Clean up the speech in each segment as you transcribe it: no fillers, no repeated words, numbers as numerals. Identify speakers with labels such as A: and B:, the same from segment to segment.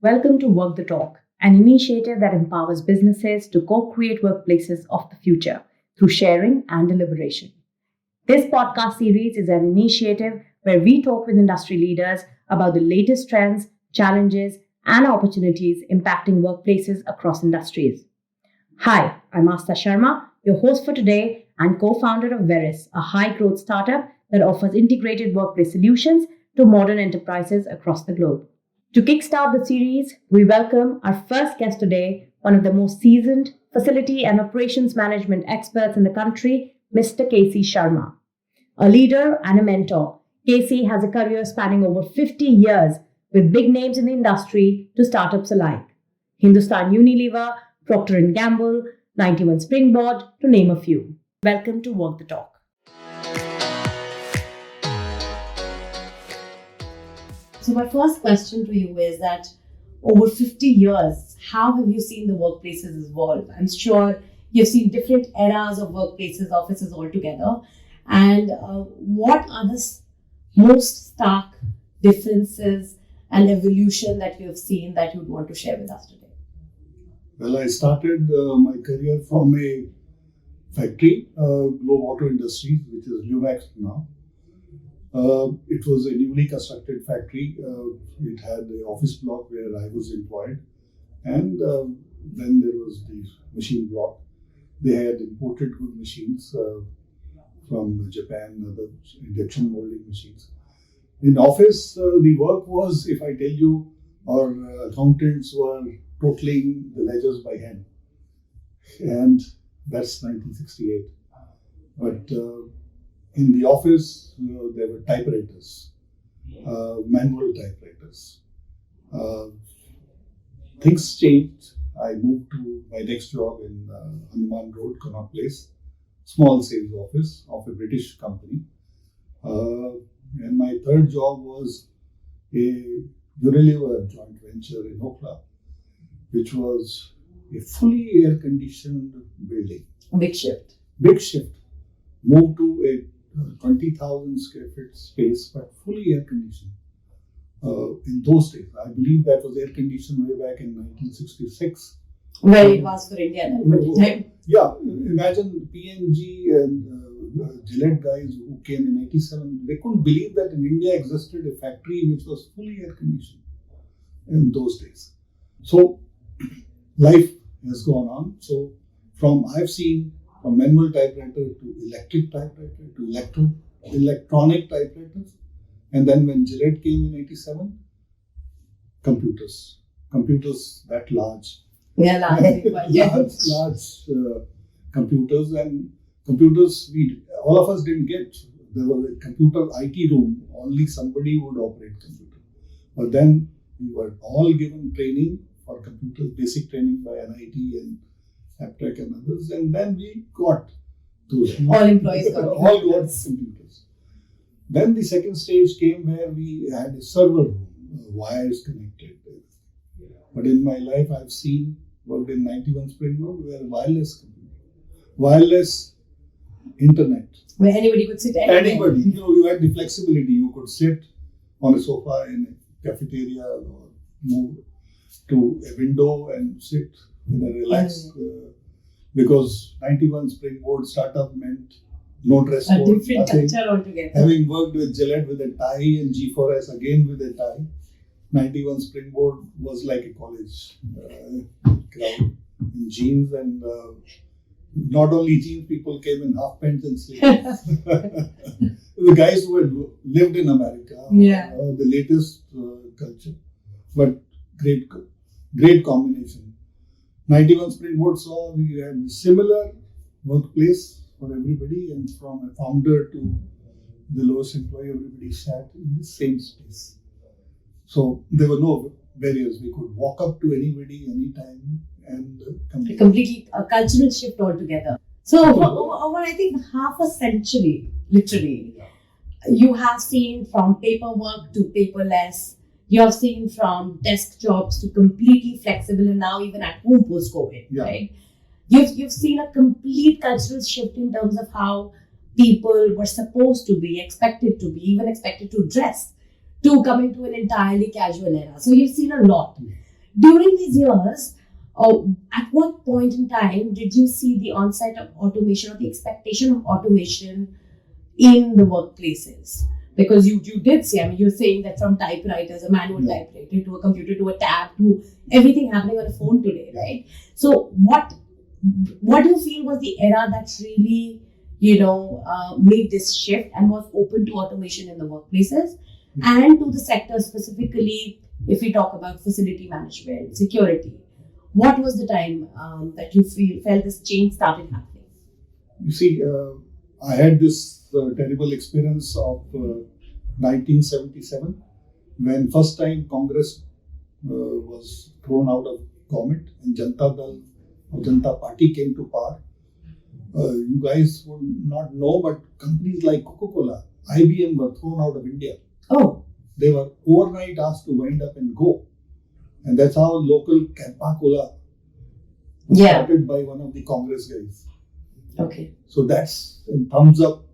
A: Welcome to Work the Talk, an initiative that empowers businesses to co-create workplaces of the future through sharing and deliberation. This podcast series is an initiative where we talk with industry leaders about the latest trends, challenges, and opportunities impacting workplaces across industries. Hi, I'm Asta Sharma, your host for today and co-founder of Veris, a high-growth startup that offers integrated workplace solutions to modern enterprises across the globe. To kickstart the series, we welcome our first guest today, one of the most seasoned facility and operations management experts in the country, Mr. KC Sharma. A leader and a mentor, KC has a career spanning over 50 years with big names in the industry to startups alike. Hindustan Unilever, Procter & Gamble, 91 Springboard, to name a few. Welcome to Work the Talk. So my first question to you is that over 50 years, how have you seen the workplaces evolve? I'm sure you've seen different eras of workplaces, offices altogether. And what are the most stark differences and evolution that you have seen that you'd want to share with us today?
B: Well, I started my career from a factory, Globe Auto Industries, which is Lumax now. It was a newly constructed factory. It had an office block where I was employed, and then there was the machine block. They had imported good machines from Japan, other injection molding machines. In office, the work was, if I tell you, our accountants were totaling the ledgers by hand, and that's 1968. But in the office, there were typewriters, manual typewriters. Things changed. I moved to my next job in Hanuman Road, Connaught Place, small sales office of a British company. And my third job was a Unilever joint venture in Okla, which was a fully air-conditioned building.
A: Big shift.
B: Big shift. Moved to a 20,000 square feet space, but fully air conditioned. In those days, I believe that was air conditioned way back in 1966.
A: Very advanced for India at that time.
B: Yeah, imagine P&G and Gillette guys who came in 87. They couldn't believe that in India existed a factory which was fully air conditioned in those days. So life has gone on. So I've seen from manual typewriter to electric typewriter to electronic typewriters. And then when Gillette came in 87, computers that large.
A: Yeah,
B: large computers, and computers all of us didn't get. There was a computer IT room, only somebody would operate computer. But then we were all given training for computers, basic training by NIT and Aptech and others, and then we got those.
A: All employees got
B: computers. Then the second stage came where we had a server room, wires connected. But in my life, I've worked in 91 Springboard where wireless internet.
A: Where anybody could sit anywhere.
B: Anybody. You had the flexibility. You could sit on a sofa in a cafeteria or move to a window and sit in a relaxed, because 91 Springboard startup meant no dress code.
A: A different culture altogether.
B: Having worked with Gillette with a tie and G4S again with a tie, 91 Springboard was like a college crowd in jeans, and not only jeans, people came in half pants and sleeves. The guys who had lived in America, the latest culture, but great combination. 91 Springboard saw we had a similar workplace for everybody, and from a founder to the lowest employee, everybody sat in the same space. So there were no barriers. We could walk up to anybody, anytime, and
A: completely a cultural shift altogether. So over I think half a century, literally, you have seen from paperwork to paperless. You have seen from desk jobs to completely flexible, and now even at home post-COVID, right? You've seen a complete cultural shift in terms of how people were supposed to be, expected to dress, to come into an entirely casual era. So you've seen a lot.
C: During these years, at what point in time did you see the onset of automation or the expectation of automation in the workplaces? Because you did say, I mean, you're saying that from typewriters, a manual typewriter, to a computer, to a tab, to everything happening on a phone today, right? So what do you feel was the era that really, made this shift and was open to automation in the workplaces and to the sector specifically, if we talk about facility management, security? What was the time that you felt this change started happening?
B: You see, I had this terrible experience of 1977 when first time Congress was thrown out of government and Janata Dal or Janata Party came to power. You guys would not know, but companies like Coca-Cola, IBM were thrown out of India.
C: Oh.
B: They were overnight asked to wind up and go. And that's how local Coca-Cola was started by one of the Congress guys.
C: Okay.
B: So that's thumbs up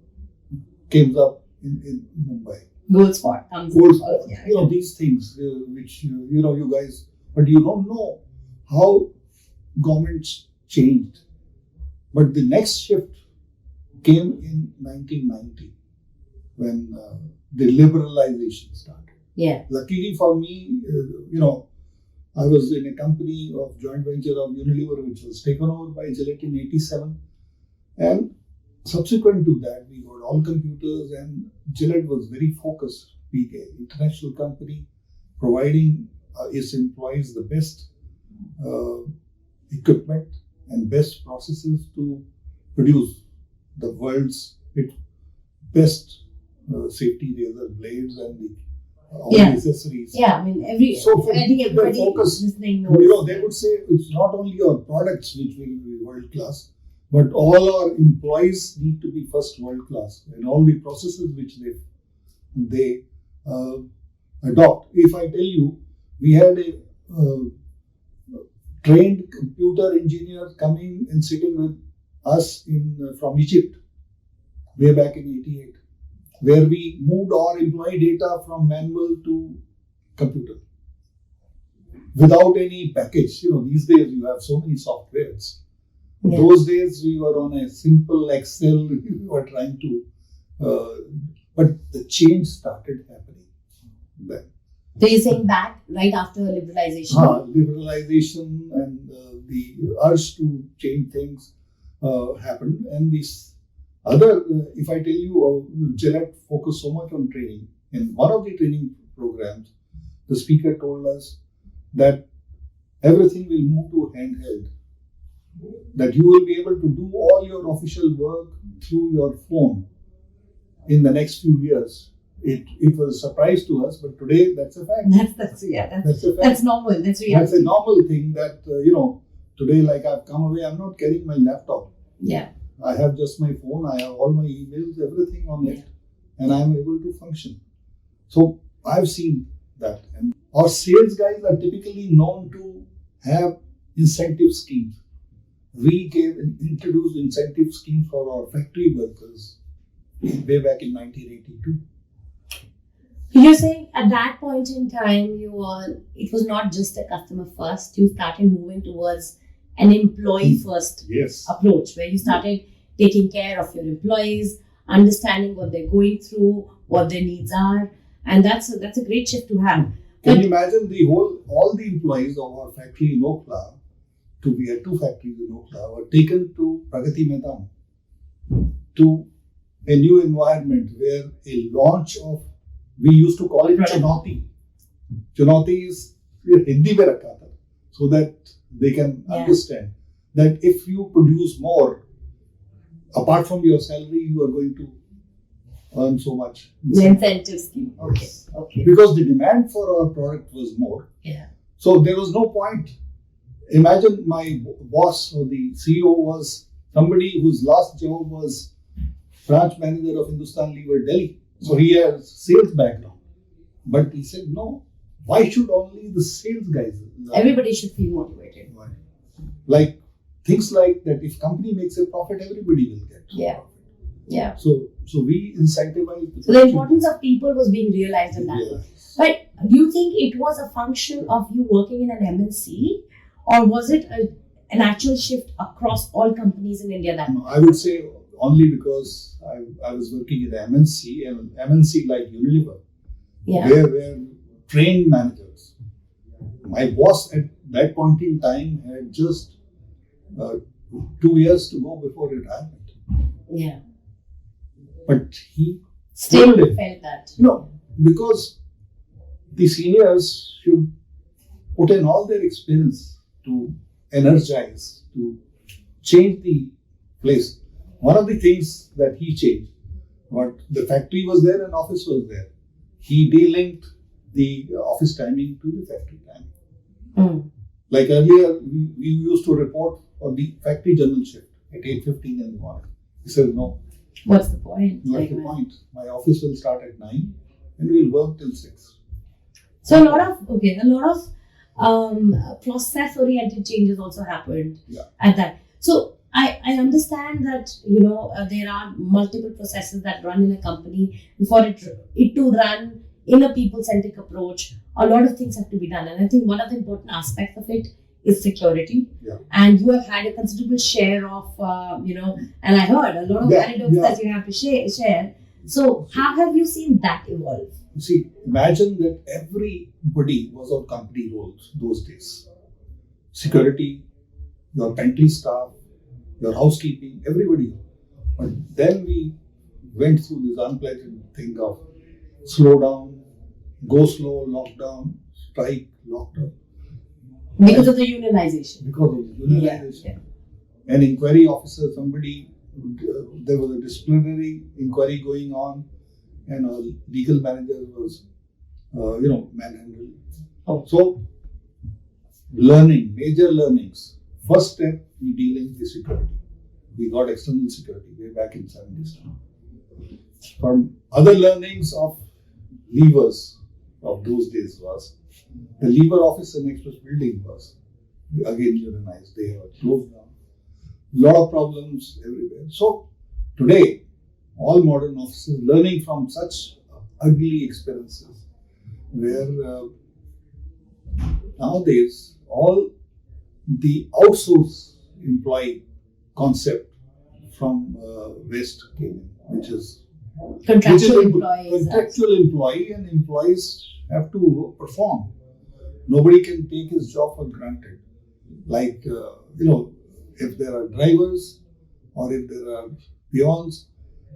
B: came up in Mumbai.
C: Gold spot.
B: Gold spot. Yeah, these things which you guys, but you don't know how governments changed. But the next shift came in 1990 when the liberalization started.
C: Yeah.
B: Luckily for me, I was in a company of joint venture of Unilever, which was taken over by Gillette in 87. And subsequent to that, we got all computers, and Gillette was very focused, being an international company, providing its employees the best equipment and best processes to produce the world's best safety razor blades and all the accessories.
C: Yeah, I mean, I think everybody listening knows.
B: They would say it's not only our products which will be world class, but all our employees need to be first world class, and all the processes which they adopt. If I tell you, we had a trained computer engineer coming and sitting with us from Egypt way back in 88, where we moved our employee data from manual to computer without any package. These days you have so many softwares. Yeah. Those days we were on a simple Excel. We were trying to, but the change started happening then.
C: So you're saying back right after liberalization?
B: Liberalization and the urge to change things happened. And this other, if I tell you, Gillette focused so much on training. In one of the training programs, the speaker told us that everything will move to handheld. That you will be able to do all your official work through your phone in the next few years. It was a surprise to us, but today that's a fact.
C: That's a fact. That's normal. That's reality.
B: That's a normal thing that, today, like I've come away, I'm not carrying my laptop.
C: Yeah.
B: I have just my phone, I have all my emails, everything on it, and I'm able to function. So I've seen that. And our sales guys are typically known to have incentive schemes. We introduced incentive schemes for our factory workers way back in 1982.
C: You're saying at that point in time, it was not just a customer first, you started moving towards an employee first approach, where you started taking care of your employees, understanding what they're going through, what their needs are, and that's a great shift to have.
B: Can you imagine all the employees of our factory in Okla, we had two factories in Okla, were taken to Pragati Maidan, to a new environment where a launch of, we used to call it Chunauti. Chunauti is Hindi mein rakha tha, so that they can understand that if you produce more, apart from your salary, you are going to earn so much.
C: The incentive scheme. Okay.
B: Because the demand for our product was more.
C: Yeah.
B: So there was no point. Imagine my boss or the CEO was somebody whose last job was branch manager of Hindustan Lever Delhi. So he has sales background. But he said, no, why should only the sales guys?
C: Everybody should feel motivated.
B: Why? Like things like that, if company makes a profit, everybody will get profit.
C: Yeah.
B: So we incentivize.
C: So the importance of people was being realized in that.
B: Yes.
C: But do you think it was a function of you working in an MNC, or was it an actual shift across all companies in India that?
B: No, I would say only because I was working in MNC, and MNC like Unilever,
C: Yeah.
B: where were trained managers. My boss at that point in time had just 2 years to go before retirement.
C: Yeah.
B: But he
C: Still
B: told it.
C: felt that.
B: No, because the seniors should put in all their experience to energize, to change the place. One of the things that he changed, but the factory was there and office was there. He de-linked the office timing to the factory timing.
C: Mm.
B: Like earlier, we used to report for the factory general shift at 8:15 in the morning. He said, no,
C: What's the point?
B: what's the point? My office will start at 9 and we'll work till 6.
C: So a lot of process-oriented changes also happened at that. So I understand that there are multiple processes that run in a company, and for it to run in a people-centric approach, a lot of things have to be done. And I think one of the important aspects of it is security.
B: Yeah.
C: And you have had a considerable share of and I heard a lot of anecdotes that you have to share. So how have you seen that evolve?
B: You see, imagine that everybody was on company roles those days. Security, your pantry staff, your housekeeping, everybody. But then we went through this unpleasant thing of slow down, go slow, lockdown, strike, lockdown.
C: Because of the unionization.
B: Because of the unionization. An inquiry officer, there was a disciplinary inquiry going on, and a legal manager was, manhandled.
C: Oh.
B: So, major learnings. First step, we de-linked the security. We got external security way back in 70s. From other learnings of levers of those days was, the lever office in Express building was again unionized. They were closed down. Lot of problems everywhere. So today, all modern offices learning from such ugly experiences, where nowadays all the outsource employee concept from West came in, which is
C: Contractual employees.
B: Contractual employee, and employees have to perform. Nobody can take his job for granted. Like, if there are drivers or if there are peons,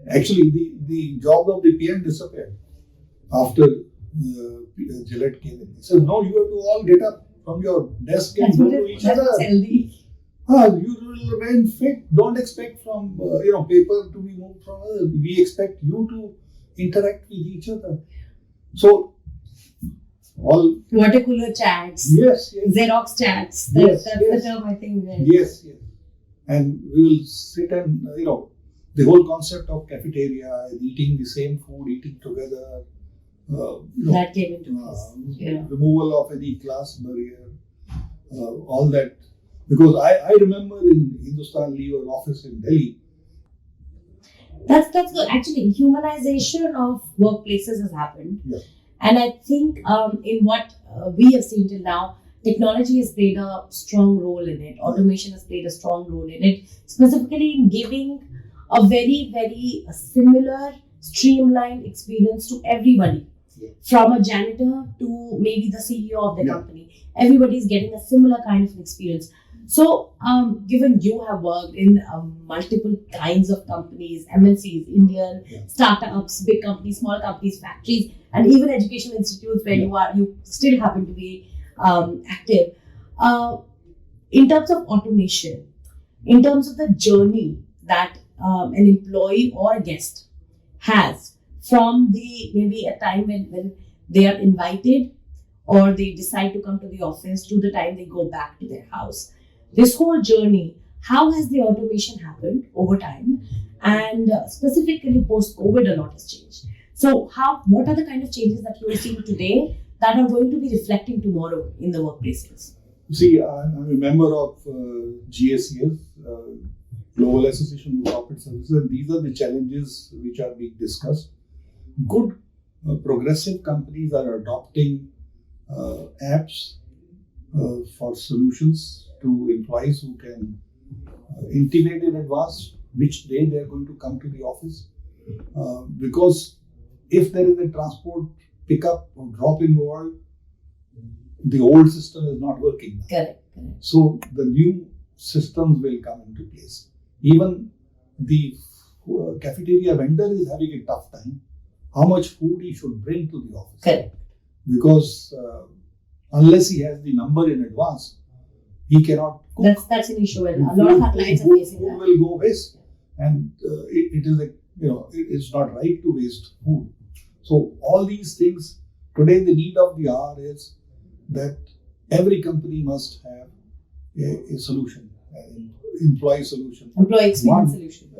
B: actually the job of the peon disappeared after Gillette came in. He said, no, you have to all get up from your desk and go to each other.
C: Healthy.
B: You will remain fit. Don't expect from paper to be moved from others. We expect you to interact with each other. So all
C: water cooler chats.
B: Yes.
C: Xerox chats. That's the term I think.
B: Yes. And we will sit and the whole concept of cafeteria, eating the same food, eating together.
C: That came into place.
B: Removal of any class barrier, all that. Because I remember in Hindustan Lever office in Delhi.
C: That's good. Actually, humanization of workplaces has happened.
B: Yeah.
C: And I think in what we have seen till now, technology has played a strong role in it. Automation has played a strong role in it, specifically in giving a very, very similar, streamlined experience to everybody.
B: Yeah.
C: From a janitor to maybe the CEO of the company. Everybody is getting a similar kind of experience. So, given you have worked in multiple kinds of companies, MNCs, Indian startups, big companies, small companies, factories, and even educational institutes where you still happen to be active. In terms of automation, in terms of the journey that an employee or a guest has from maybe a time when they are invited or they decide to come to the office to the time they go back to their house. This whole journey, how has the automation happened over time? And specifically post-COVID, a lot has changed. So what are the kind of changes that you're seeing today that are going to be reflecting tomorrow in the workplaces?
B: See, I'm a member of GACS, Global Association of Corporate Services, and these are the challenges which are being discussed. Good progressive companies are adopting apps for solutions to employees who can intimate in advance which day they are going to come to the office. Because if there is a transport pickup or drop involved, the old system is not working.
C: Correct.
B: So the new systems will come into place. Even the cafeteria vendor is having a tough time. How much food he should bring to the office?
C: Correct.
B: Because unless he has the number in advance, he cannot cook.
C: That's an issue, and a lot of our clients are facing
B: Food
C: that.
B: will go waste, and it is it's not right to waste food. So all these things today, the need of the hour is that every company must have a solution, an employee solution,
C: Employee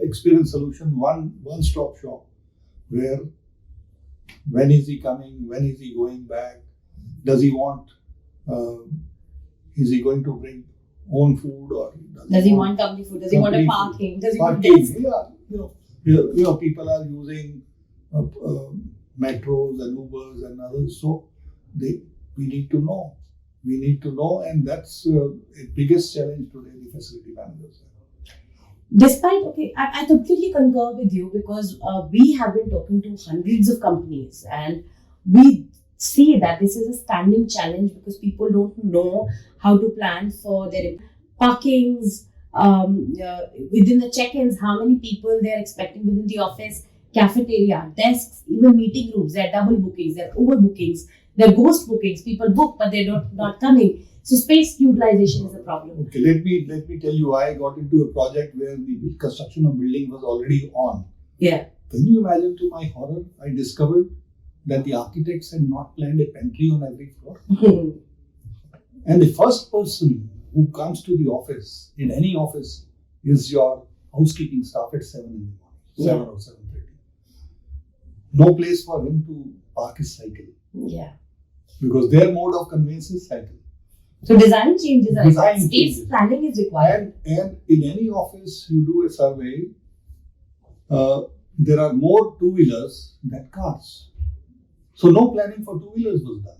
C: experience solution.
B: one-stop shop, where when is he coming, when is he going back, does he want, is he going to bring own food, or
C: Does he want company food? Does he want a
B: company
C: parking? Does he
B: parking?
C: want this?
B: Yeah, people are using metros and Ubers and others, so we need to know. We need to know, and that's a biggest challenge today, the facility managers.
C: Despite, I completely concur with you, because we have been talking to hundreds of companies, and we see that this is a standing challenge because people don't know how to plan for their parkings, within the check-ins, how many people they're expecting within the office, cafeteria, desks, even meeting rooms. There are double bookings, there are overbookings, there are ghost bookings. People book, but they're not coming. So space utilization is a problem.
B: Okay, let me tell you, I got into a project where the construction of building was already on.
C: Yeah.
B: Can you imagine, to my horror, I discovered that the architects had not planned a pantry on every floor. And the first person who comes to the office, in any office, is your housekeeping staff at 7 in the morning, 7 or 7:30. No place for him to park his cycle.
C: Yeah.
B: Because their mode of conveyance is cycle.
C: So design changes are
B: Design
C: required. Space
B: changes.
C: planning is required.
B: And in any office, you do a survey, there are more two-wheelers than cars. So no planning for two-wheelers was done.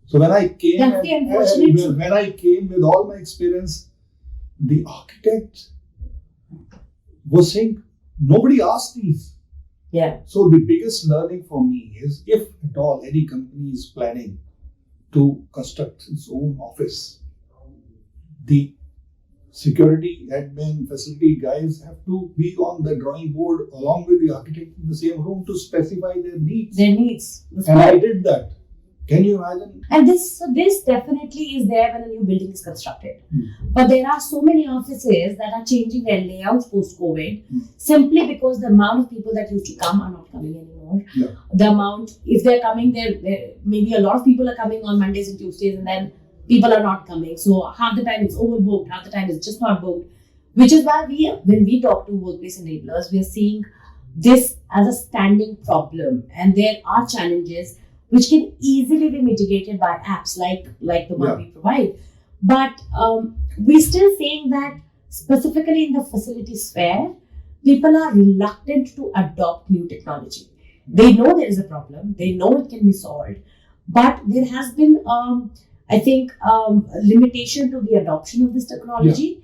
B: So when I came,
C: That's the unfortunate truth.
B: when I came with all my experience, the architect was saying, nobody asked these.
C: Yeah.
B: So the biggest learning for me is, if at all any company is planning to construct its own office, the security, admin, facility guys have to be on the drawing board along with the architect in the same room to specify their needs.
C: Their needs. That's
B: And
C: right.
B: I did that. Can you imagine?
C: And this definitely is there when a new building is constructed. But there are so many offices that are changing their layouts post-COVID simply because the amount of people that used to come are not coming anymore.
B: Yeah.
C: The amount, if they're coming, there maybe a lot of people are coming on Mondays and Tuesdays, and then people are not coming. So half the time it's overbooked, half the time it's just not booked. Which is why when we talk to workplace enablers, we are seeing this as a standing problem, and there are challenges which can easily be mitigated by apps like the one we provide. But we're still saying that specifically in the facility sphere, people are reluctant to adopt new technology. They know there is a problem, they know it can be solved, but there has been, I think, a limitation to the adoption of this technology.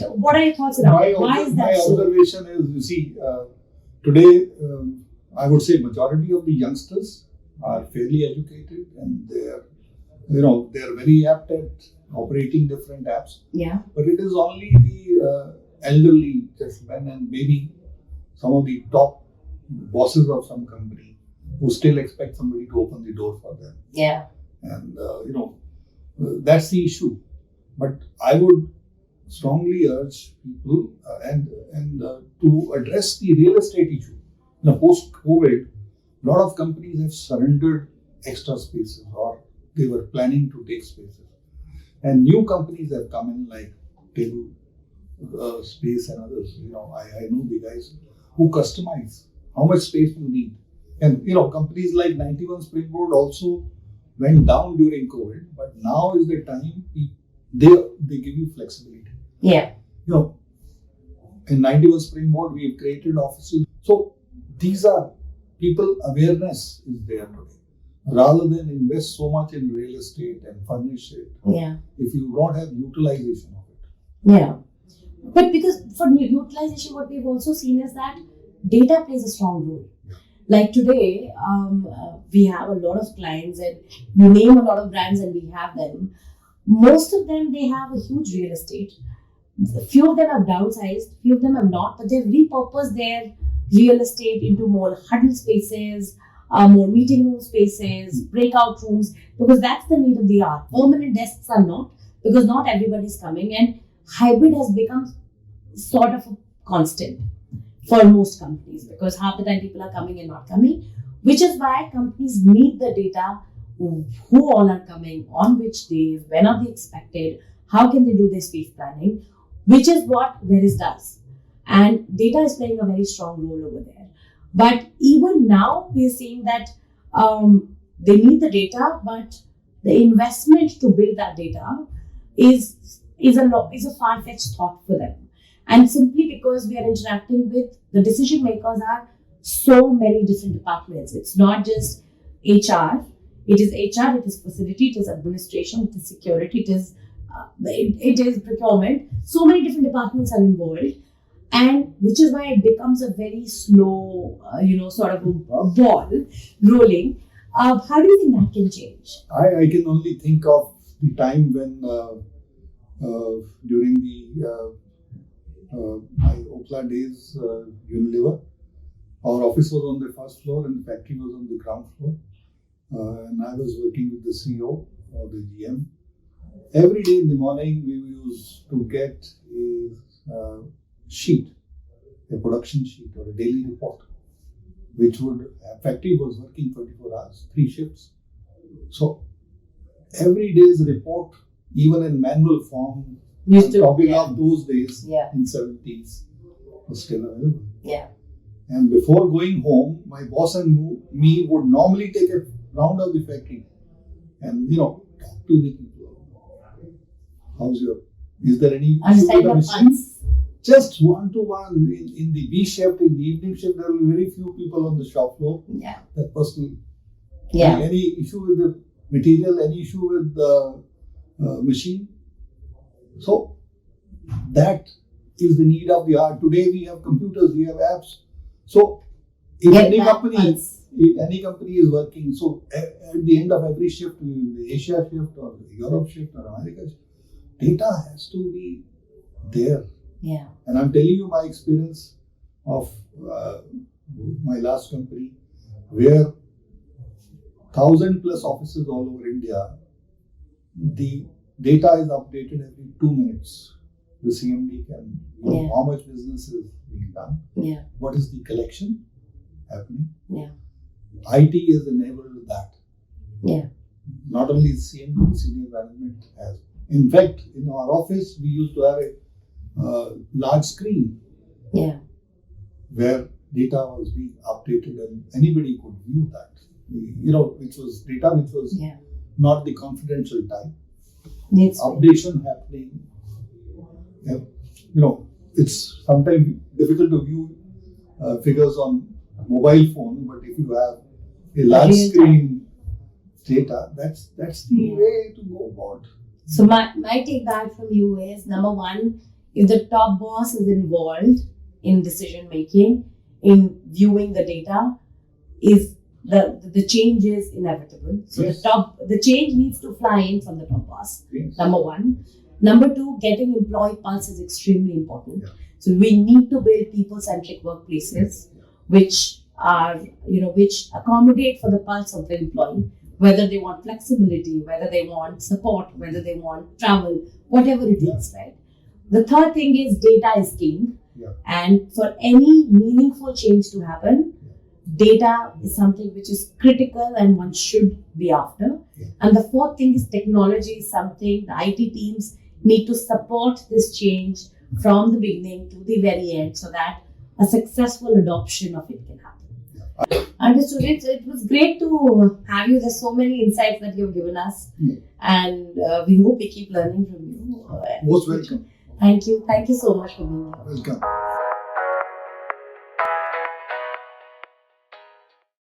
C: What are your thoughts around it? Why is that
B: my
C: so?
B: observation is, you see, today, I would say majority of the youngsters are fairly educated, and they're very apt at operating different apps.
C: Yeah.
B: But it is only the elderly gentlemen and maybe some of the top bosses of some company who still expect somebody to open the door for them.
C: Yeah.
B: And that's the issue. But I would strongly urge people and to address the real estate issue. Post-COVID, a lot of companies have surrendered extra spaces, or they were planning to take spaces. And new companies have come in, like Table Space and others. I know the guys who customize how much space you need. And companies like 91 Springboard also went down during COVID, but now is the time they give you flexibility.
C: Yeah.
B: In 91 Springboard, we have created offices. So these are people awareness is there today. Rather than invest so much in real estate and furnish it, if you don't have utilization of it.
C: Yeah. But because for utilization, what we've also seen is that data plays a strong role. Like today, we have a lot of clients, and you name a lot of brands, and we have them. Most of them, they have a huge real estate. Few of them have downsized, few of them have not, but they've repurposed their real estate into more huddle spaces, more meeting room spaces, breakout rooms, because that's the need of the hour. Permanent desks are not, because not everybody's coming, and hybrid has become sort of a constant for most companies, because half the time people are coming and not coming, which is why companies need the data, who all are coming, on which days, when are they expected, how can they do their space planning, which is what Veris does. And data is playing a very strong role over there. But even now, we are seeing that they need the data, but the investment to build that data is a far-fetched thought for them. And simply because we are interacting with the decision makers are so many different departments. It's not just HR. It is HR, it is facility, it is administration, it is security, it is procurement. So many different departments are involved, and which is why it becomes a very slow, sort of a ball rolling. How do you think that can change?
B: I can only think of the time when during the my Oakland days, Unilever, our office was on the first floor and the factory was on the ground floor. And I was working with the CEO or the GM. Every day in the morning, we used to get a sheet, a production sheet or a daily report, which factory was working 24 hours, 3 shifts. So every day's report, even in manual form, talking of those days in 70s, was still available.
C: Yeah. And
B: before going home, my boss and me would normally take a round of the factory and talk to the people. Is there any issue with the machine? Just one-to-one. In the B shift, in the evening shift, there will be very few people on the shop floor.
C: Yeah.
B: That person.
C: Yeah.
B: Any issue with the material, any issue with the machine. So that is the need of the hour. Today we have computers, we have apps. So if any company is working, so at the end of every shift, the Asia shift or the Europe shift or America shift, data has to be there.
C: Yeah.
B: And I'm telling you my experience of my last company, where 1,000+ offices all over India, the data is updated every 2 minutes. The CMD can know how much business is being done.
C: Yeah.
B: What is the collection happening?
C: Yeah.
B: IT is enabled that.
C: Yeah.
B: Not only CMD, senior management has. In fact, in our office, we used to have a large screen.
C: Yeah.
B: Where data was being updated and anybody could view that. Which was data which was not the confidential type. Updation happening. It's sometimes difficult to view figures on mobile phone, but if you have a large screen data, that's the way to go about.
C: So my take back from you is, number one, if the top boss is involved in decision making, in viewing the data, is the change is inevitable. So the change needs to fly in from the top boss.
B: Yes.
C: Number one. Number two, getting employee pulse is extremely important.
B: Yeah.
C: So we need to build people-centric workplaces, which are, which accommodate for the pulse of the employee, whether they want flexibility, whether they want support, whether they want travel, whatever it is, right? The third thing is data is king.
B: Yeah.
C: And for any meaningful change to happen, data is something which is critical and one should be after.
B: Yeah.
C: And the fourth thing is technology is something the IT teams need to support this change from the beginning to the very end, so that a successful adoption of it can happen.
B: Yeah.
C: Understood. It was great to have you. There's so many insights that you've given us, and we hope we keep learning from you.
B: Most welcome.
C: Thank you. Thank you so much for being here.
B: Welcome.